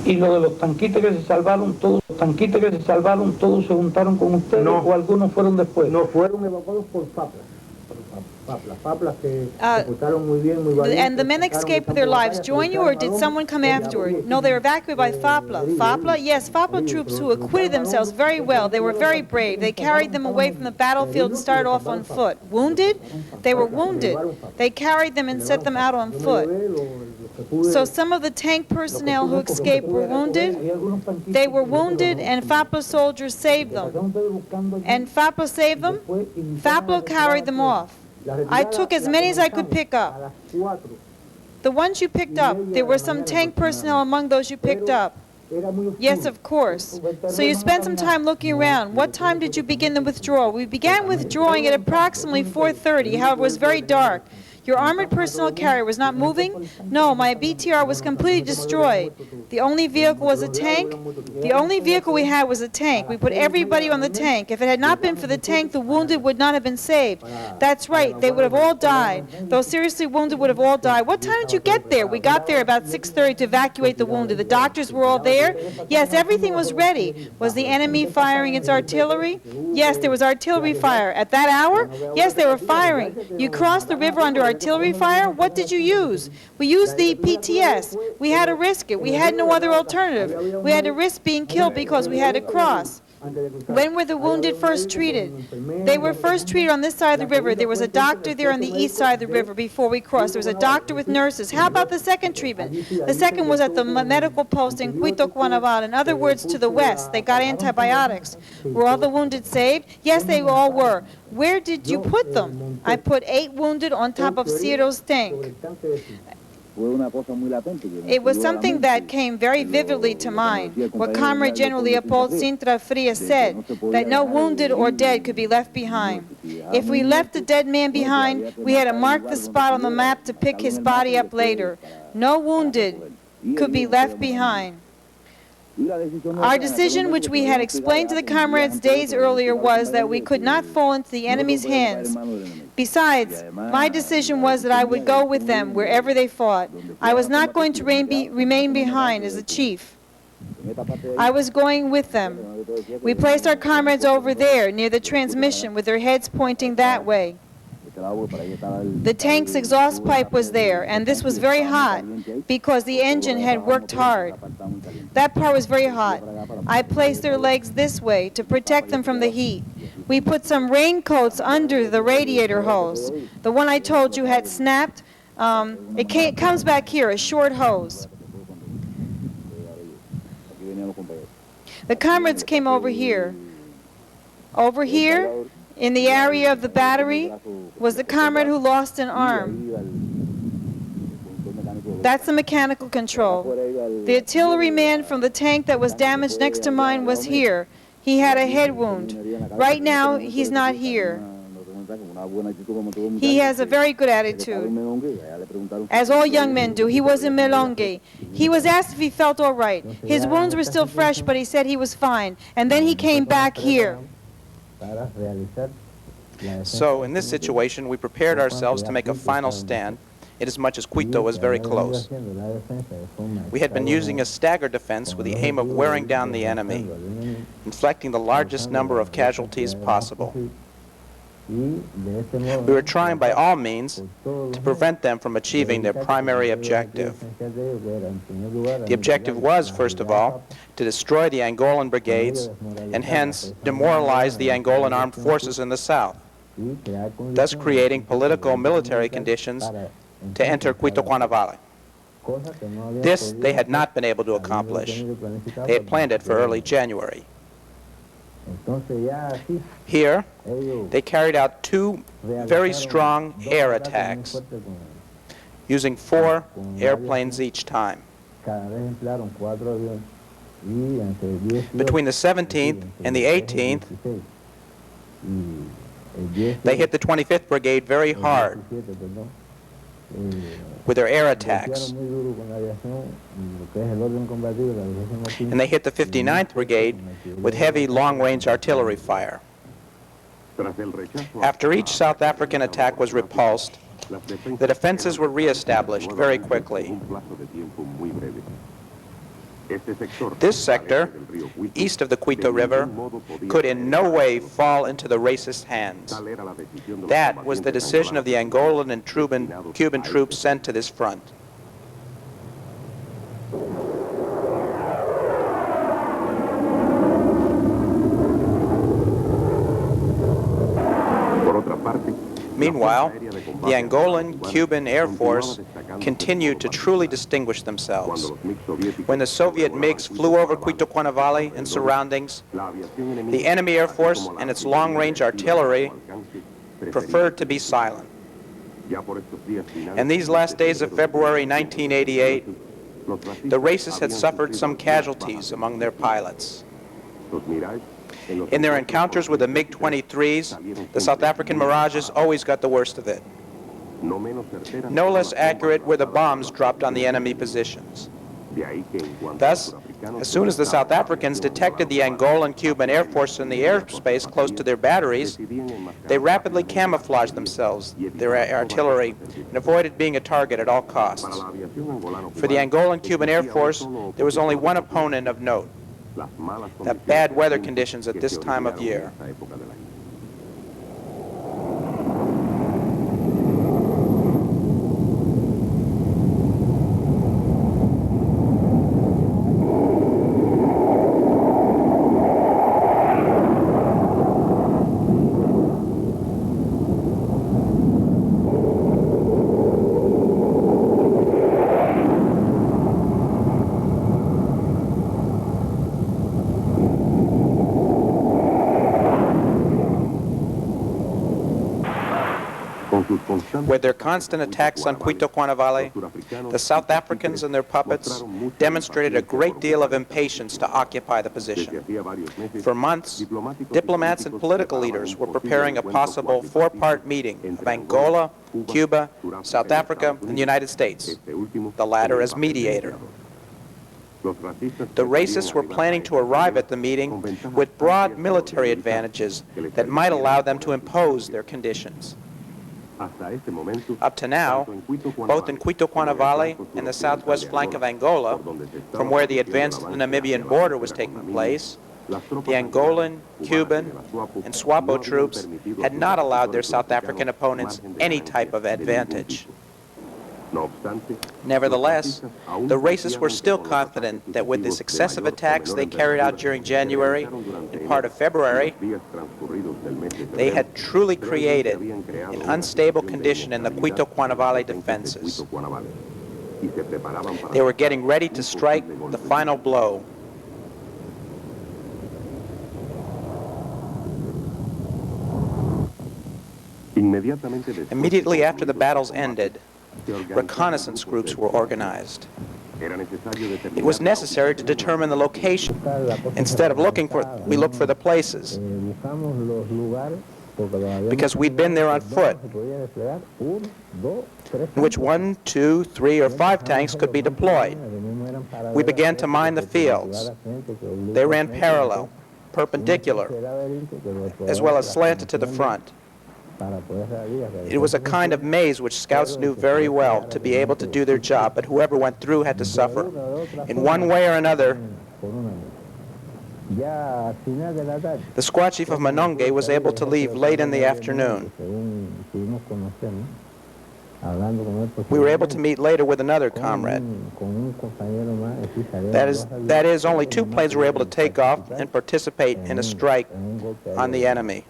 Y lo de los tanquitos que se salvaron todos, se juntaron con ustedes, no, o algunos fueron después. No, fueron evacuados por FAPLA. Paplas que se portaron muy bien, muy valientes. And the men escaped with their lives. Join you, or did someone come afterward? No, they were evacuated by FAPLA. FAPLA? Yes, FAPLA troops who acquitted themselves very well. They were very brave. They carried them away from the battlefield and started off on foot. Wounded? They were wounded. They carried them and set them out on foot. So some of the tank personnel who escaped were wounded. They were wounded, and FAPLA soldiers saved them. And FAPLA saved them? FAPLA carried them off. I took as many as I could pick up. The ones you picked up, there were some tank personnel among those you picked up. Yes, of course. So you spent some time looking around. What time did you begin the withdrawal? We began withdrawing at approximately 4:30. However, it was very dark. Your armored personnel carrier was not moving? No, my BTR was completely destroyed. The only vehicle was a tank. The only vehicle we had was a tank. We put everybody on the tank. If it had not been for the tank, the wounded would not have been saved. That's right, they would have all died. Those seriously wounded would have all died. What time did you get there? We got there about 6:30 to evacuate the wounded. The doctors were all there? Yes, everything was ready. Was the enemy firing its artillery? Yes, there was artillery fire. At that hour? Yes, they were firing. You crossed the river under artillery fire? What did you use? We used the PTS. We had to risk it. We had no other alternative. We had to risk being killed because we had to cross. When were the wounded first treated? They were first treated on this side of the river. There was a doctor there on the east side of the river before we crossed. There was a doctor with nurses. How about the second treatment? The second was at the medical post in Cuba y Angola. In other words, to the west. They got antibiotics. Were all the wounded saved? Yes, they all were. Where did you put them? I put 8 wounded on top of Ciro's tank. It was something that came very vividly to mind. What Comrade General Leopold Sintra Frias said, that no wounded or dead could be left behind. If we left a dead man behind, we had to mark the spot on the map to pick his body up later. No wounded could be left behind. Our decision, which we had explained to the comrades days earlier, was that we could not fall into the enemy's hands. Besides, my decision was that I would go with them wherever they fought. I was not going to remain behind as a chief. I was going with them. We placed our comrades over there, near the transmission, with their heads pointing that way. The tank's exhaust pipe was there, and this was very hot because the engine had worked hard. That part was very hot. I placed their legs this way to protect them from the heat. We put some raincoats under the radiator hose. The one I told you had snapped. It comes back here, a short hose. The comrades came over here. Over here, in the area of the battery, was the comrade who lost an arm. That's the mechanical control. The artillery man from the tank that was damaged next to mine was here. He had a head wound. Right now, he's not here. He has a very good attitude, as all young men do. He was in Melongue. He was asked if he felt all right. His wounds were still fresh, but he said he was fine. And then he came back here. So, in this situation, we prepared ourselves to make a final stand, inasmuch as Quito was very close. We had been using a stagger defense with the aim of wearing down the enemy, inflicting the largest number of casualties possible. We were trying by all means to prevent them from achieving their primary objective. The objective was, first of all, to destroy the Angolan brigades and hence demoralize the Angolan armed forces in the south, thus creating political military conditions to enter Cuba y Angola. This they had not been able to accomplish. They had planned it for early January. Here, they carried out 2 very strong air attacks, using 4 airplanes each time. Between the 17th and the 18th, they hit the 25th Brigade very hard with their air attacks. And they hit the 59th Brigade with heavy long-range artillery fire. After each South African attack was repulsed, The defenses were reestablished very quickly. This sector, east of the Quito River, could in no way fall into the racist hands. That was the decision of the Angolan and Cuban troops sent to this front. Meanwhile, the Angolan Cuban Air Force continued to truly distinguish themselves. When the Soviet MiGs flew over Quito Cuanavale and surroundings, the enemy Air Force and its long-range artillery preferred to be silent. In these last days of February 1988, the racists had suffered some casualties among their pilots. In their encounters with the MiG-23s, the South African Mirages always got the worst of it. No less accurate were the bombs dropped on the enemy positions. Thus, as soon as the South Africans detected the Angolan Cuban Air Force in the airspace close to their batteries, they rapidly camouflaged themselves, their artillery, and avoided being a target at all costs. For the Angolan Cuban Air Force, there was only one opponent of note: the bad weather conditions at this time of year. With their constant attacks on Quito Cuanavale, the South Africans and their puppets demonstrated a great deal of impatience to occupy the position. For months, diplomats and political leaders were preparing a possible four-part meeting of Angola, Cuba, South Africa, and the United States, the latter as mediator. The racists were planning to arrive at the meeting with broad military advantages that might allow them to impose their conditions. Up to now, both in Quito Cuanavale and the southwest flank of Angola, from where the advance to the Namibian border was taking place, the Angolan, Cuban, and SWAPO troops had not allowed their South African opponents any type of advantage. Nevertheless, the racists were still confident that with the successive attacks they carried out during January and part of February, they had truly created an unstable condition in the Quito Cuanavale defenses. They were getting ready to strike the final blow. Immediately after the battles ended, reconnaissance groups were organized. It was necessary to determine the location. Instead of looking for it, we looked for the places, because we'd been there on foot, in which 1, 2, 3, or 5 tanks could be deployed. We began to mine the fields. They ran parallel, perpendicular, as well as slanted to the front. It was a kind of maze which scouts knew very well to be able to do their job, but whoever went through had to suffer. In one way or another, the squad chief of Manonge was able to leave late in the afternoon. We were able to meet later with another comrade. That is, only 2 planes were able to take off and participate in a strike on the enemy.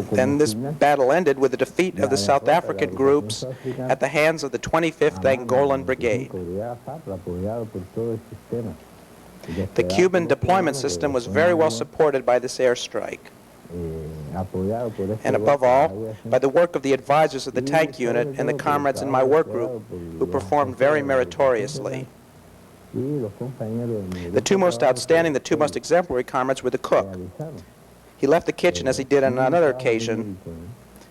Then this battle ended with the defeat of the South African groups at the hands of the 25th Angolan Brigade. The Cuban deployment system was very well supported by this airstrike, and above all, by the work of the advisors of the tank unit and the comrades in my work group, who performed very meritoriously. The 2 most outstanding, the 2 most exemplary comrades were the cook. He left the kitchen as he did on another occasion, and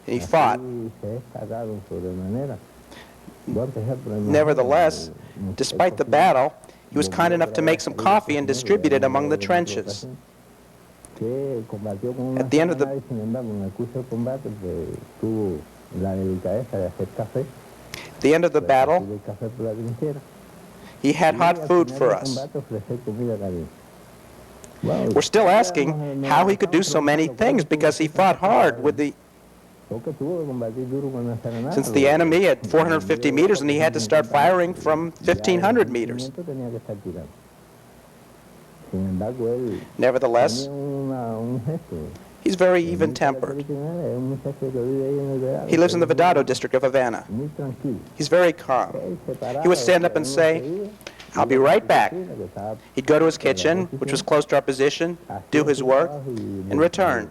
he fought. Nevertheless, despite the battle, He was kind enough to make some coffee and distribute it among the trenches. At the end of the battle, he had hot food for us. We're still asking how he could do so many things, because he fought hard with since the enemy had 450 meters and he had to start firing from 1,500 meters. Nevertheless, he's very even-tempered. He lives in the Vedado district of Havana. He's very calm. He would stand up and say, "I'll be right back." He'd go to his kitchen, which was close to our position, do his work, and return.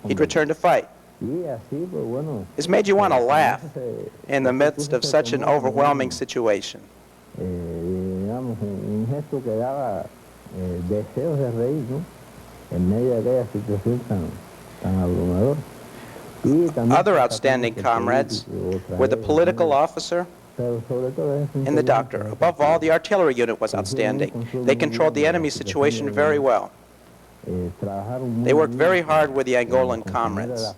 He'd return to fight. It's made you want to laugh in the midst of such an overwhelming situation. Other outstanding comrades were the political officer and the doctor. Above all, the artillery unit was outstanding. They controlled the enemy situation very well. They worked very hard with the Angolan comrades.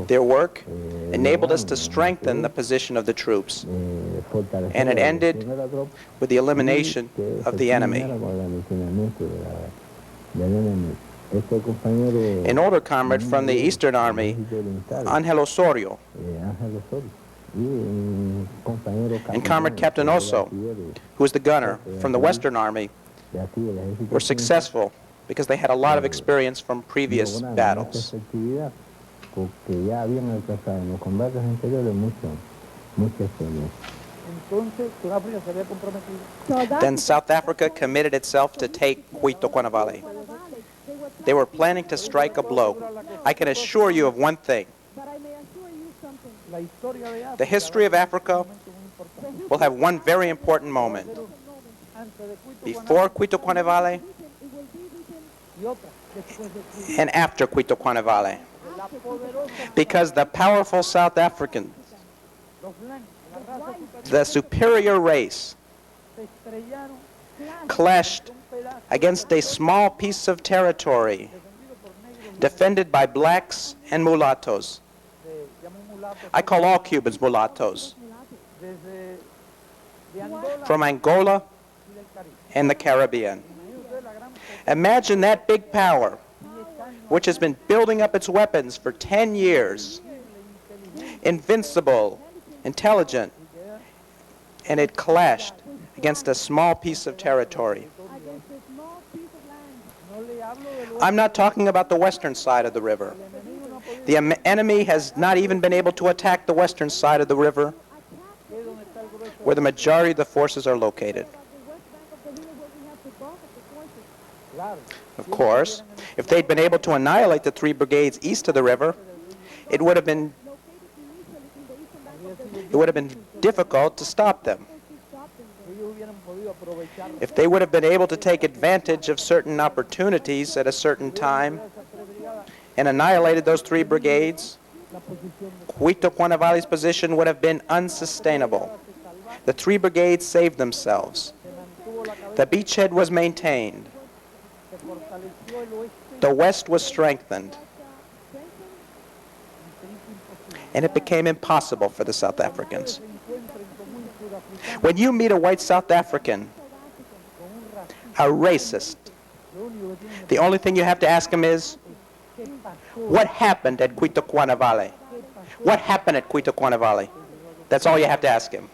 Their work enabled us to strengthen the position of the troops, and it ended with the elimination of the enemy. An older comrade from the Eastern Army, Angel Osorio, and Comrade Captain Oso, who was the gunner from the Western Army, were successful because they had a lot of experience from previous battles. Then South Africa committed itself to take Cuito-Cuanavale. They were planning to strike a blow. I can assure you of one thing. The history of Africa will have one very important moment. Before Cuito-Cuanavale and after Cuito-Cuanavale. Because the powerful South Africans, the superior race, clashed against a small piece of territory defended by blacks and mulattoes. I call all Cubans mulattoes. From Angola and the Caribbean. Imagine that big power, which has been building up its weapons for 10 years, invincible, intelligent, and it clashed against a small piece of territory. I'm not talking about the western side of the river. The enemy has not even been able to attack the western side of the river, where the majority of the forces are located. Of course, if they'd been able to annihilate the 3 brigades east of the river, it would have been difficult to stop them. If they would have been able to take advantage of certain opportunities at a certain time and annihilated those 3 brigades, Cuito-Cuanavale's position would have been unsustainable. The 3 brigades saved themselves. The beachhead was maintained. The west was strengthened. And it became impossible for the South Africans. When you meet a white South African, a racist, the only thing you have to ask him is, what happened at Cuito-Cuanavale? What happened at Cuito-Cuanavale? That's all you have to ask him.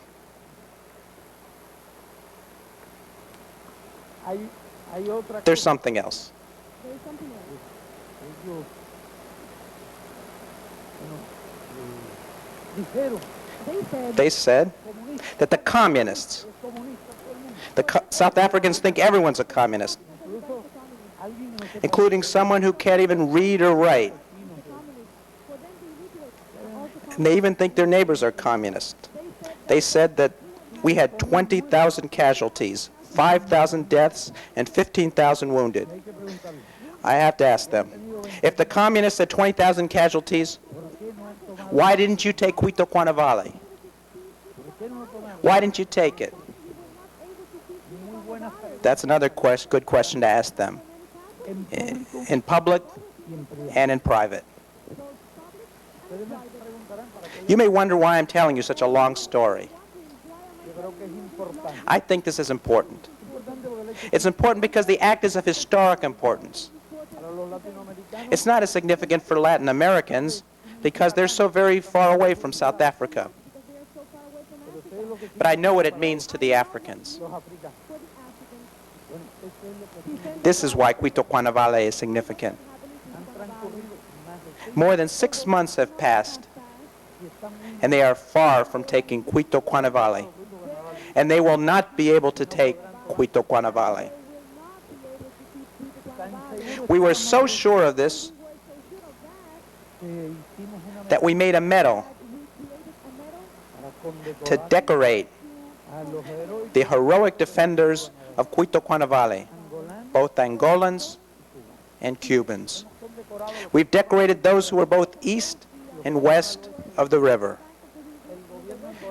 There's something else. They said that the communists, South Africans think everyone's a communist, including someone who can't even read or write. And they even think their neighbors are communist. They said that we had 20,000 casualties, 5,000 deaths, and 15,000 wounded. I have to ask them, if the communists had 20,000 casualties, why didn't you take Cuito-Cuanavale? Why didn't you take it? That's another good question to ask them. In public and in private. You may wonder why I'm telling you such a long story. I think this is important. It's important because the act is of historic importance. It's not as significant for Latin Americans because they're so very far away from South Africa. But I know what it means to the Africans. This is why Cuito Cuanavale is significant. More than 6 months have passed, and they are far from taking Cuito Cuanavale. And they will not be able to take Cuito Cuanavale. We were so sure of this that we made a medal to decorate the heroic defenders of Cuito Cuanavale, both Angolans and Cubans. We've decorated those who were both east and west of the river.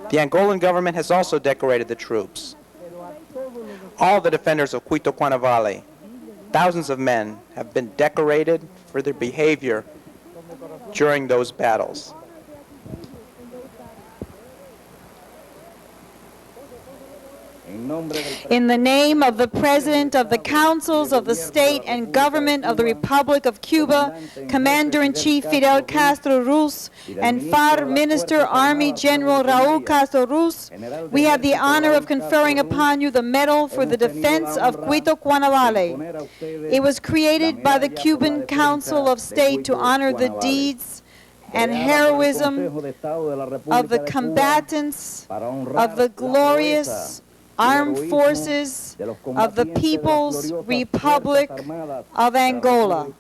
The Angolan government has also decorated the troops. All the defenders of Cuito Cuanavale, thousands of men, have been decorated for their behavior during those battles. In the name of the President of the Councils of the State and Government of the Republic of Cuba, Commander-in-Chief Fidel Castro Ruz, and FAR Minister Army General Raúl Castro Ruz, we have the honor of conferring upon you the Medal for the Defense of Cuito Cuanavale. It was created by the Cuban Council of State to honor the deeds and heroism of the combatants of the glorious Armed Forces of the People's Republic of Angola,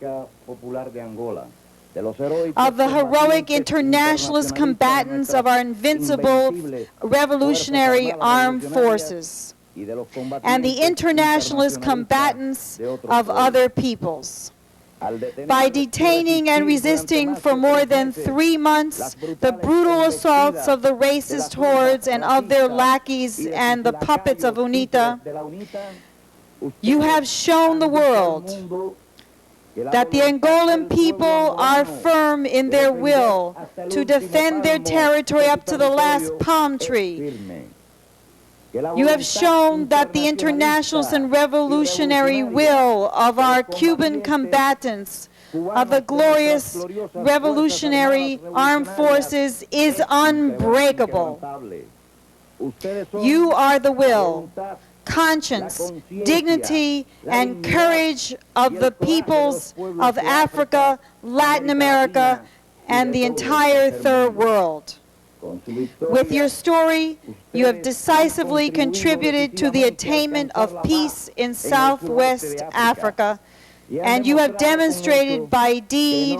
of the heroic internationalist combatants of our invincible revolutionary armed forces, and the internationalist combatants of other peoples. By detaining and resisting for more than 3 months the brutal assaults of the racist hordes and of their lackeys and the puppets of UNITA, you have shown the world that the Angolan people are firm in their will to defend their territory up to the last palm tree. You have shown that the internationalist and revolutionary will of our Cuban combatants of the glorious revolutionary armed forces is unbreakable. You are the will, conscience, dignity, and courage of the peoples of Africa, Latin America, and the entire third world. With your story, you have decisively contributed to the attainment of peace in Southwest Africa, and you have demonstrated by deed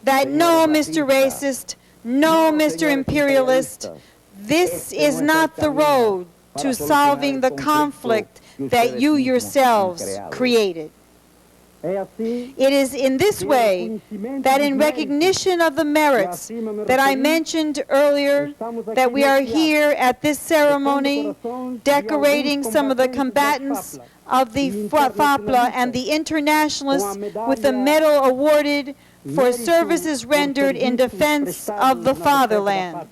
that no, Mr. Racist, no, Mr. Imperialist, this is not the road to solving the conflict that you yourselves created. It is in this way that in recognition of the merits that I mentioned earlier that we are here at this ceremony decorating some of the combatants of the FAPLA and the internationalists with the medal awarded for services rendered in defense of the fatherland.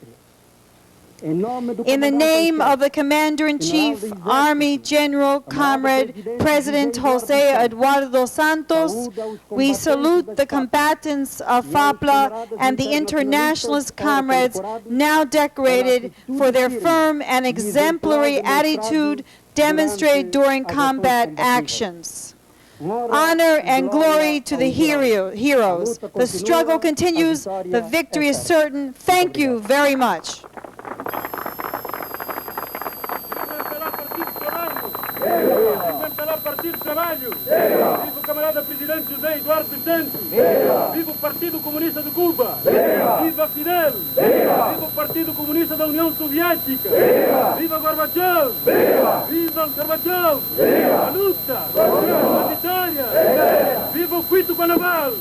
In the name of the Commander-in-Chief, Army General Comrade President José Eduardo Santos, we salute the combatants of FAPLA and the internationalist comrades now decorated for their firm and exemplary attitude demonstrated during combat actions. Honor and glory to the heroes. The struggle continues. The victory is certain. Thank you very much. Viva o camarada presidente José Eduardo Santos! Viva o Partido Comunista de Cuba! Viva Fidel! Viva o Partido Comunista da União Soviética! Viva Gorbachev! Viva Gorbachev! A luta! A vitória! Viva o Cuito Cuanavale!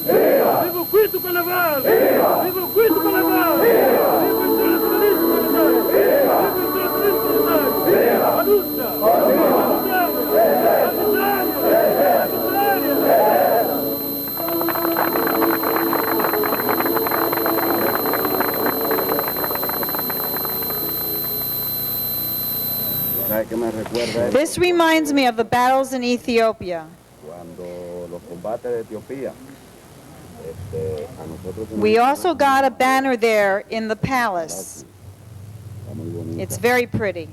Viva o Cuito Cuanavale! Viva o Cuito Cuanavale! Viva o internacionalismo! Viva o internacionalismo! La lucha. This reminds me of the battles in Ethiopia. We also got a banner there in the palace. It's very pretty.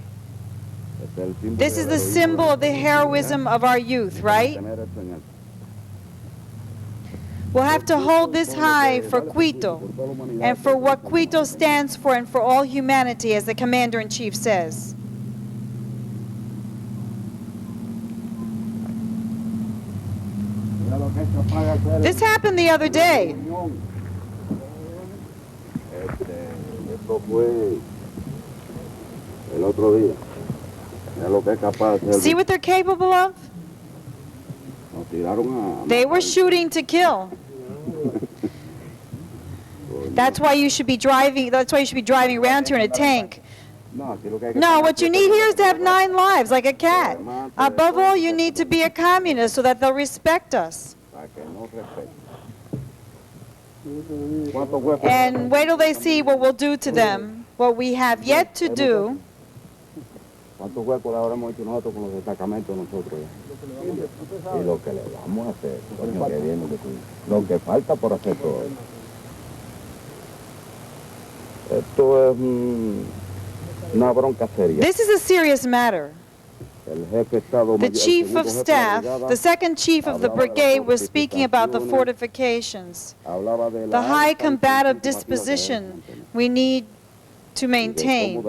This is the symbol of the heroism of our youth, right? We'll have to hold this high for Quito and for what Quito stands for and for all humanity, as the Commander-in-Chief says. This happened the other day. See what they're capable of? They were shooting to kill. That's why you should be driving. That's why you should be driving around here in a tank. No, what you need here is to have 9 lives, like a cat. Above all, you need to be a communist so that they'll respect us. And wait till they see what we'll do to them, what we have yet to do. This is a serious matter. The chief of staff, the second chief of the brigade, was speaking about the fortifications, the high combative disposition we need to maintain,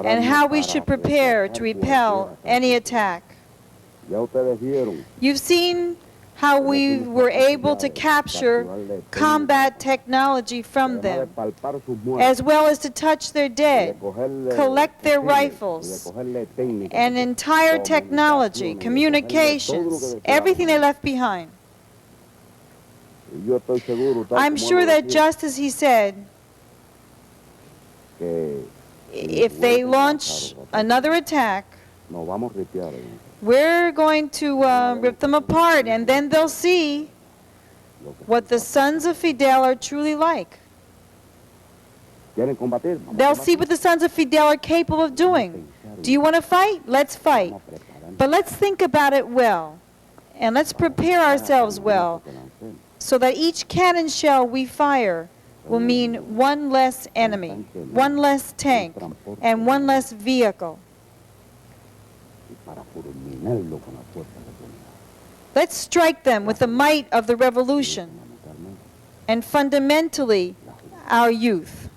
and how we should prepare to repel any attack. You've seen how we were able to capture combat technology from them, as well as to touch their dead, collect their rifles, and entire technology, communications, everything they left behind. I'm sure that just as he said, if they launch another attack, we're going to rip them apart, and then they'll see what the sons of Fidel are truly like. They'll see what the sons of Fidel are capable of doing. Do you want to fight? Let's fight. But let's think about it well, and let's prepare ourselves well, so that each cannon shell we fire will mean one less enemy, one less tank, and one less vehicle. Let's strike them with the might of the revolution and fundamentally our youth.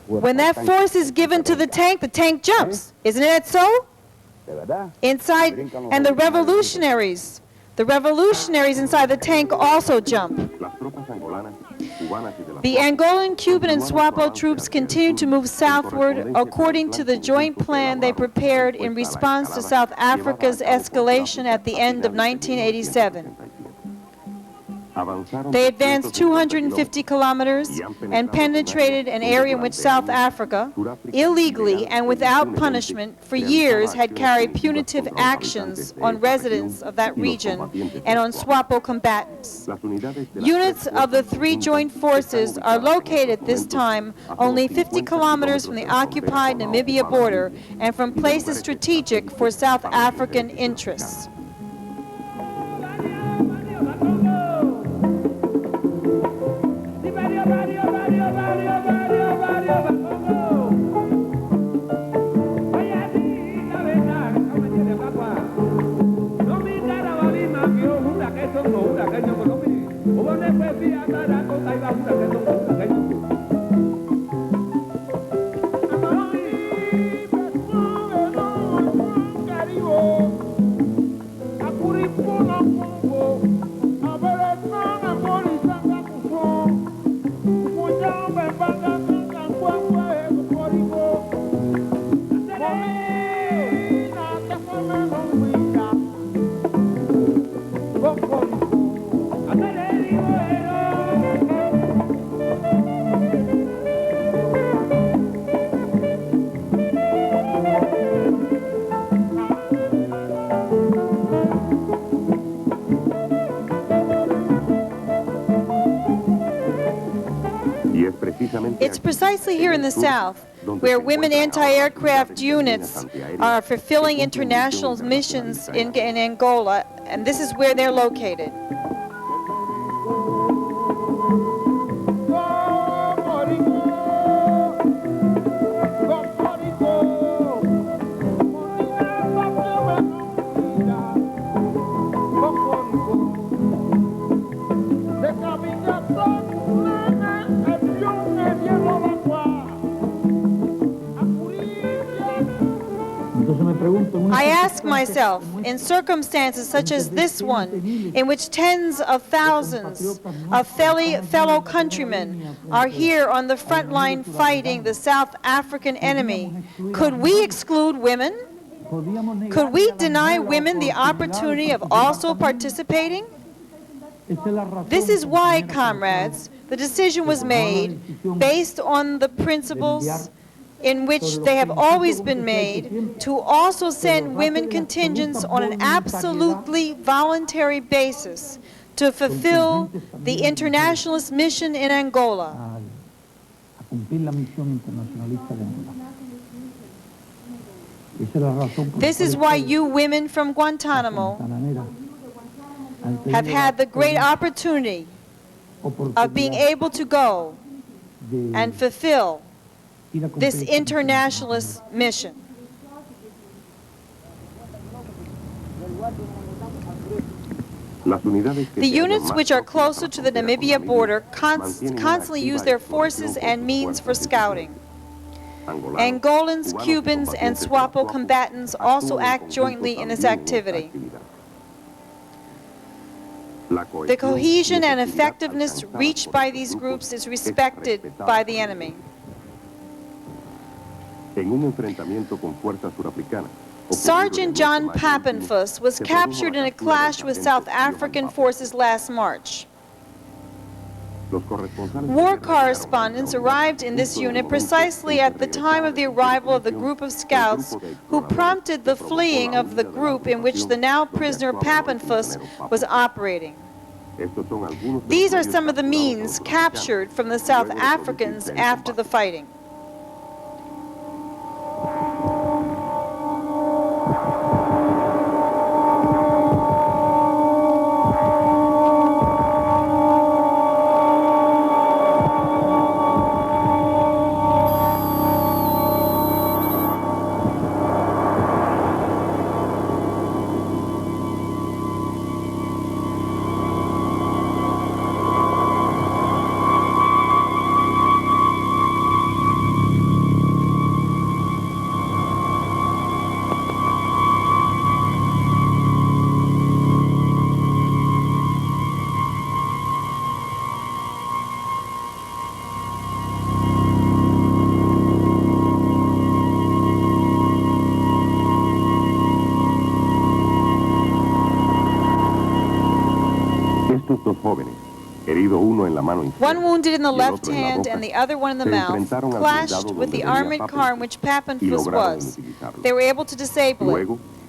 When that force is given to the tank jumps. Isn't it so? Inside, and the revolutionaries inside the tank also jump. The Angolan, Cuban, and SWAPO troops continue to move southward according to the joint plan they prepared in response to South Africa's escalation at the end of 1987. They advanced 250 kilometers and penetrated an area in which South Africa, illegally and without punishment, for years had carried punitive actions on residents of that region and on SWAPO combatants. Units of the 3 joint forces are located at this time only 50 kilometers from the occupied Namibia border and from places strategic for South African interests. precisely here in the South, where women anti-aircraft units are fulfilling international missions in Angola, and this is where they're located. I ask myself, in circumstances such as this one, in which tens of thousands of fellow countrymen are here on the front line fighting the South African enemy, could we exclude women? Could we deny women the opportunity of also participating? This is why, comrades, the decision was made based on the principles in which they have always been made, to also send women contingents on an absolutely voluntary basis to fulfill the internationalist mission in Angola. This is why you women from Guantanamo have had the great opportunity of being able to go and fulfill this internationalist mission. The units which are closer to the Namibia border constantly use their forces and means for scouting. Angolans, Cubans, and SWAPO combatants also act jointly in this activity. The cohesion and effectiveness reached by these groups is respected by the enemy. Sergeant John Pappenfuss was captured in a clash with South African forces last March. War correspondents arrived in this unit precisely at the time of the arrival of the group of scouts who prompted the fleeing of the group in which the now prisoner Pappenfuss was operating. These are some of the means captured from the South Africans after the fighting. One wounded in the left hand and the other one in the mouth clashed with the armored car in which Pappenfuss was. They were able to disable it.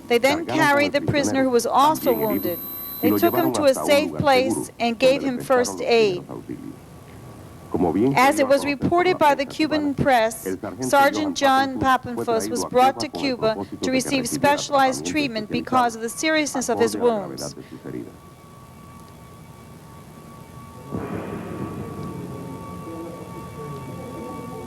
They then carried the prisoner who was also wounded. They took him to a safe place and gave him first aid. As it was reported by the Cuban press, Sergeant John Pappenfuss was brought to Cuba to receive specialized treatment because of the seriousness of his wounds.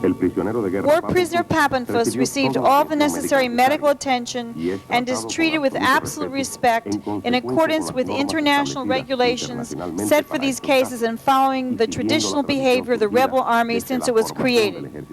War prisoner Pappenfuss received all the necessary medical attention and is treated with absolute respect in accordance with international regulations set for these cases and following the traditional behavior of the rebel army since it was created.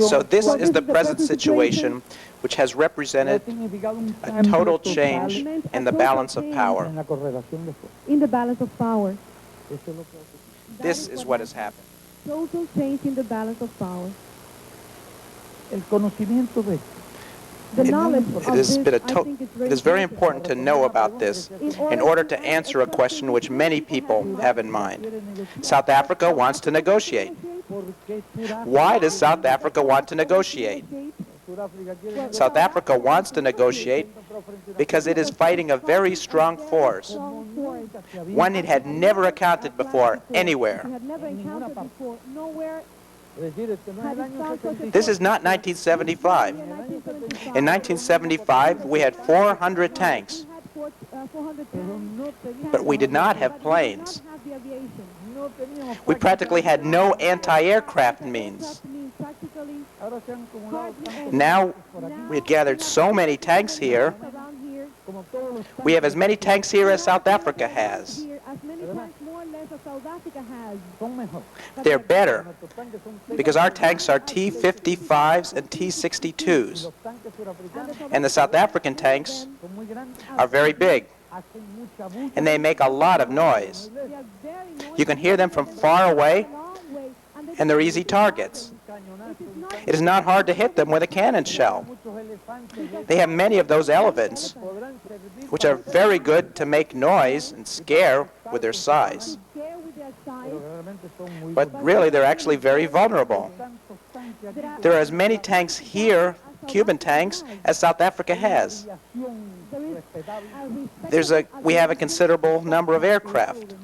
So this is the present situation, which has represented a total change in the balance of power. This is what has happened. Total change in the balance of power. It is very important to know about this in order to answer a question which many people have in mind. South Africa wants to negotiate. Why does South Africa want to negotiate? South Africa wants to negotiate because it is fighting a very strong force, one it had never encountered before anywhere. This is not 1975. In 1975, we had 400 tanks, but we did not have planes. We practically had no anti-aircraft means. Now, we've gathered so many tanks here. We have as many tanks here as South Africa has. They're better because our tanks are T-55s and T-62s. And the South African tanks are very big, and they make a lot of noise. You can hear them from far away, and they're easy targets. It is not hard to hit them with a cannon shell. They have many of those elephants, which are very good to make noise and scare with their size. But really, they're actually very vulnerable. There are as many tanks here, Cuban tanks, as South Africa has. We have a considerable number of aircraft,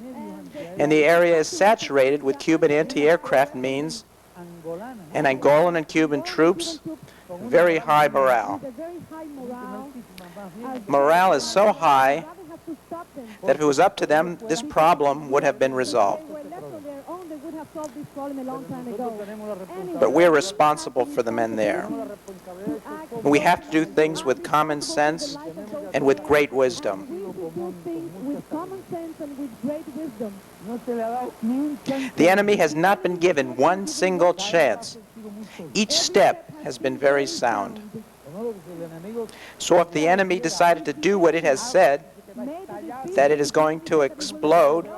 and the area is saturated with Cuban anti-aircraft means, and Angolan and Cuban troops, very high morale. Morale is so high that if it was up to them, this problem would have been resolved. But we're responsible for the men there. We have to do things with common sense and with great wisdom. The enemy has not been given one single chance. Each step has been very sound. So if the enemy decided to do what it has said, that it is going to explode,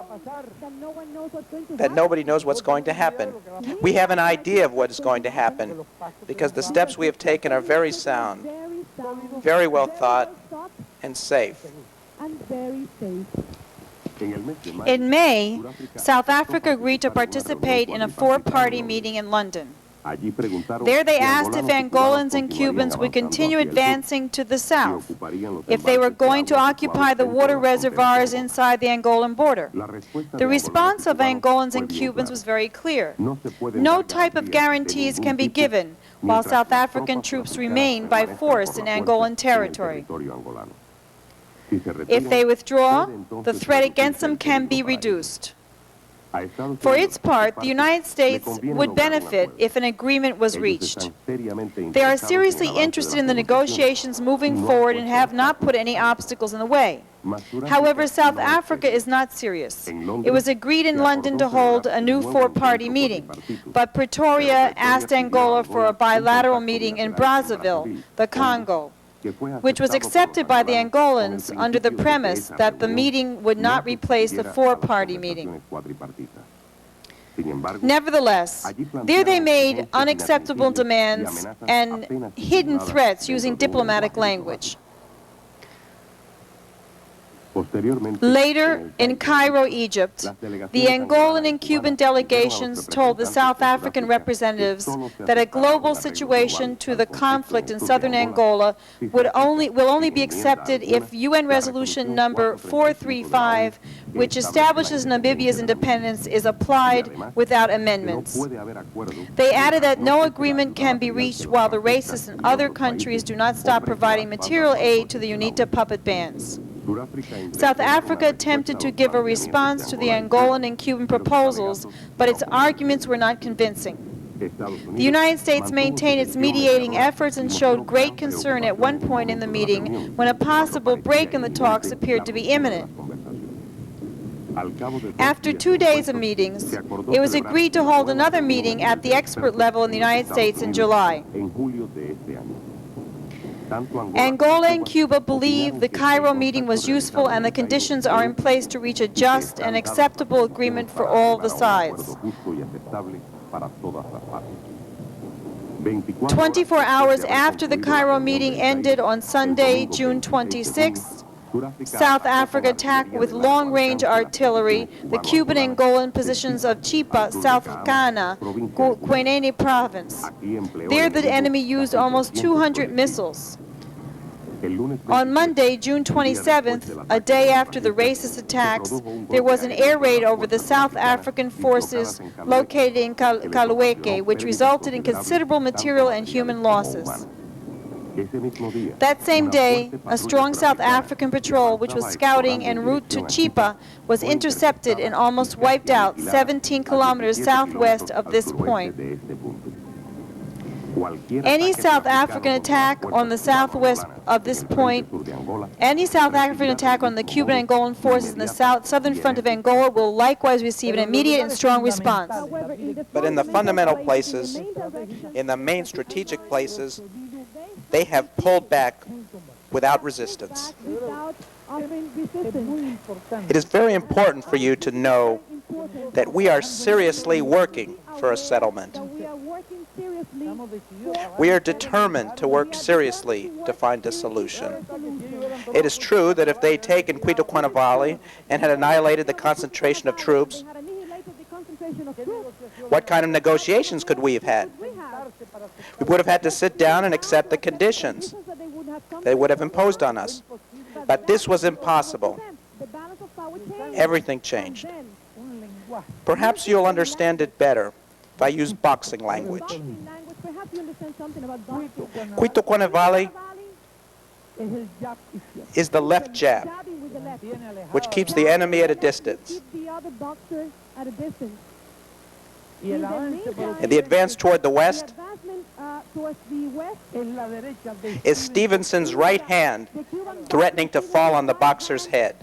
that nobody knows what's going to happen. We have an idea of what is going to happen because the steps we have taken are very sound, very well thought, and safe. In May, South Africa agreed to participate in a four-party meeting in London. There they asked if Angolans and Cubans would continue advancing to the south, if they were going to occupy the water reservoirs inside the Angolan border. The response of Angolans and Cubans was very clear. No type of guarantees can be given while South African troops remain by force in Angolan territory. If they withdraw, the threat against them can be reduced. For its part, the United States would benefit if an agreement was reached. They are seriously interested in the negotiations moving forward and have not put any obstacles in the way. However, South Africa is not serious. It was agreed in London to hold a new four-party meeting, but Pretoria asked Angola for a bilateral meeting in Brazzaville, the Congo, which was accepted by the Angolans under the premise that the meeting would not replace the four-party meeting. Nevertheless, there they made unacceptable demands and hidden threats using diplomatic language. Later, in Cairo, Egypt, the Angolan and Cuban delegations told the South African representatives that a global situation to the conflict in southern Angola will only be accepted if UN Resolution number 435, which establishes Namibia's independence, is applied without amendments. They added that no agreement can be reached while the racists in other countries do not stop providing material aid to the UNITA puppet bands. South Africa attempted to give a response to the Angolan and Cuban proposals, but its arguments were not convincing. The United States maintained its mediating efforts and showed great concern at one point in the meeting when a possible break in the talks appeared to be imminent. After 2 days of meetings, it was agreed to hold another meeting at the expert level in the United States in July. Angola and Cuba believe the Cairo meeting was useful and the conditions are in place to reach a just and acceptable agreement for all the sides. 24 hours after the Cairo meeting ended on Sunday, June 26th, South Africa attacked with long-range artillery the Cuban Angolan positions of Chipa, sudafricana, Quenene province. There the enemy used almost 200 missiles. On Monday, June 27th, a day after the racist attacks, there was an air raid over the South African forces located in Kalueke, which resulted in considerable material and human losses. That same day, a strong South African patrol, which was scouting en route to Chipa, was intercepted and almost wiped out 17 kilometers southwest of this point. Any South African attack on the southwest of this point, any South African attack on the Cuban Angolan forces in the southern front of Angola will likewise receive an immediate and strong response. But in the fundamental places, in the main strategic places, they have pulled back without resistance. It is very important for you to know that we are seriously working for a settlement. We are determined to work seriously to find a solution. It is true that if they had taken Cuito-Cuanavale and had annihilated the concentration of troops, what kind of negotiations could we have had? We would have had to sit down and accept the conditions they would have imposed on us. But this was impossible. Everything changed. Perhaps you'll understand it better if I use boxing language. Cuito-Cuanavale is the left jab, which keeps the enemy at a distance. And the advance toward the west is Stevenson's right hand threatening to fall on the boxer's head.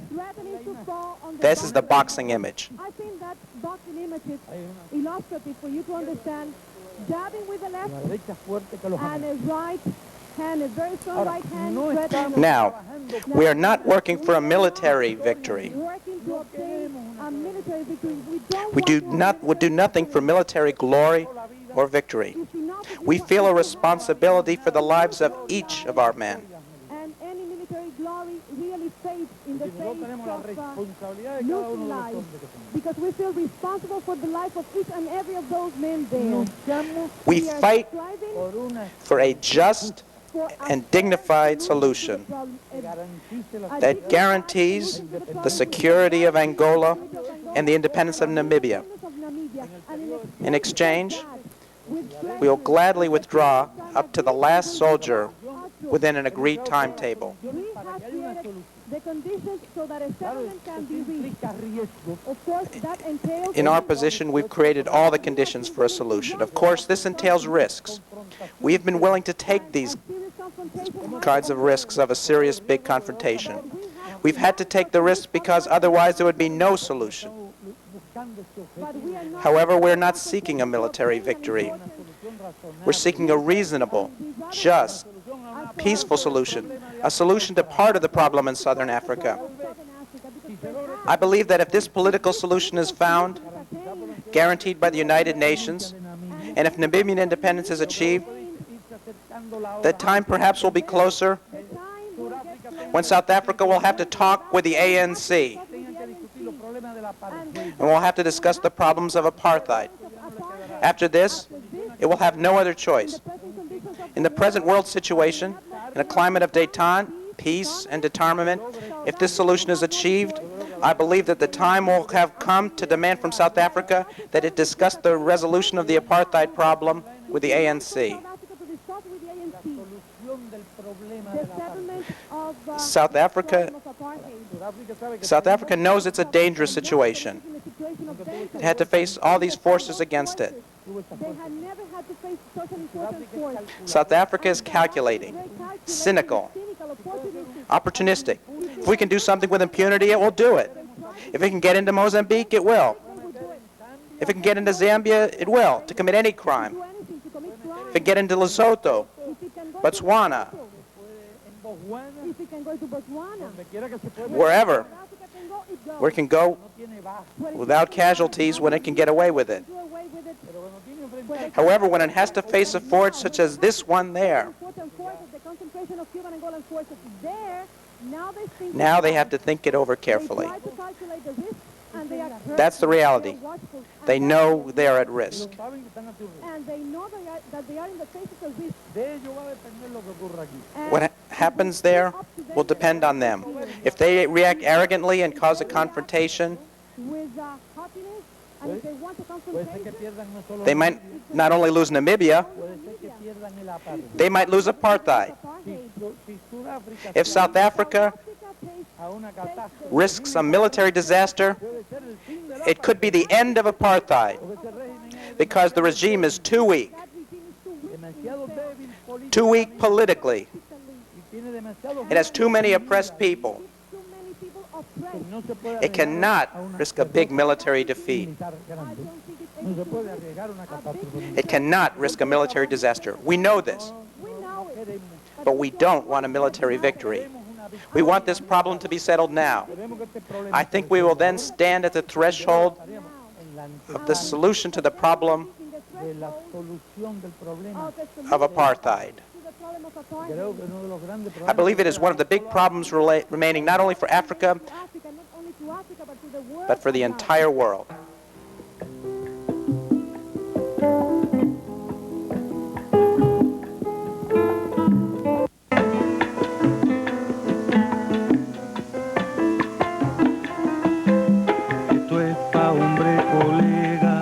This is the boxing image. I think that boxing image is illustrative for you to understand jabbing with the left and a right hand, a very strong right hand. Now, we are not working for a military victory. We do nothing for military glory or victory. We feel a responsibility for the lives of each of our men. And any military glory really fades in the face of losing lives, because we feel responsible for the life of each and every of those men there. We fight for a just and dignified solution that guarantees the security of Angola and the independence of Namibia. In exchange, we will gladly withdraw up to the last soldier within an agreed timetable. The conditions so that a settlement can be reached. Of course, that entails... In our position, we've created all the conditions for a solution. Of course, this entails risks. We have been willing to take these kinds of risks of a serious big confrontation. We've had to take the risk because otherwise there would be no solution. However, we're not seeking a military victory. We're seeking a reasonable, just, peaceful solution, a solution to part of the problem in southern Africa. I believe that if this political solution is found, guaranteed by the United Nations, and if Namibian independence is achieved, the time perhaps will be closer when South Africa will have to talk with the ANC, and we'll have to discuss the problems of apartheid. After this, it will have no other choice. In the present world situation, in a climate of détente, peace, and disarmament, if this solution is achieved, I believe that the time will have come to demand from South Africa that it discuss the resolution of the apartheid problem with the ANC. South Africa knows it's a dangerous situation. It had to face all these forces against it. South Africa is calculating, cynical, opportunistic. If we can do something with impunity, it will do it. If it can get into Mozambique, it will. If it can get into Zambia, it will, to commit any crime. If it can get into Lesotho, Botswana, wherever, where it can go without casualties when it can get away with it. However, when it has to face a force such as this one there, Now they have to think it over carefully. Try to calculate the risk, and they are That's the reality. very watchful. They know they are at risk. And they know that they are in the face of a risk. What happens there will depend on them. If they react arrogantly and cause a confrontation, With happiness, and if they want a confrontation, they might not only lose Namibia, they might lose apartheid. If South Africa risks a military disaster, it could be the end of apartheid because the regime is too weak. Too weak politically. It has too many oppressed people. It cannot risk a big military defeat. It cannot risk a military disaster. We know this. But we don't want a military victory. We want this problem to be settled now. I think we will then stand at the threshold of the solution to the problem of apartheid. I believe it is one of the big problems remaining not only for Africa, but for the entire world. Esto es pa' hombre colega,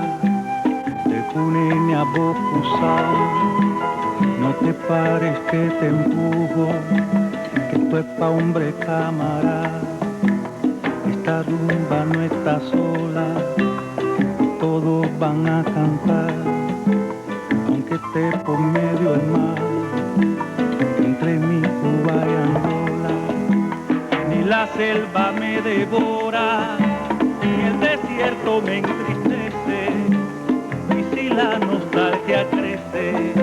de Cunene a Bocusao. No te pares que te empujo, que esto es pa' hombre camarada. Esta rumba no está sola, todos van a cantar, aunque esté por medio el mar, entre mi Cuba y Angola. Ni la selva me devora, ni el desierto me entristece, y si la nostalgia crece,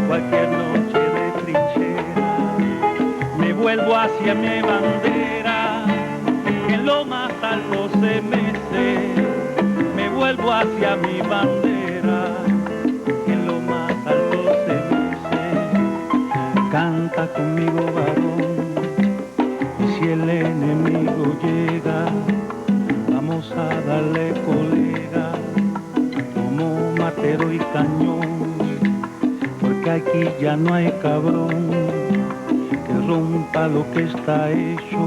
cualquier noche de trinchera, me vuelvo hacia mi bandera, que en lo más alto se mece. Me vuelvo hacia mi bandera, que en lo más alto se mece. Canta conmigo, varón, y si el enemigo llega, vamos a darle colega, como matero y cañón. Que aquí ya no hay cabrón que rompa lo que está hecho.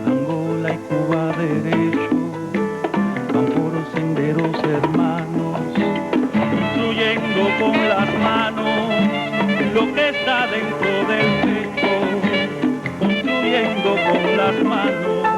Angola y Cuba derecho van por senderos hermanos, construyendo con las manos lo que está dentro del pecho, construyendo con las manos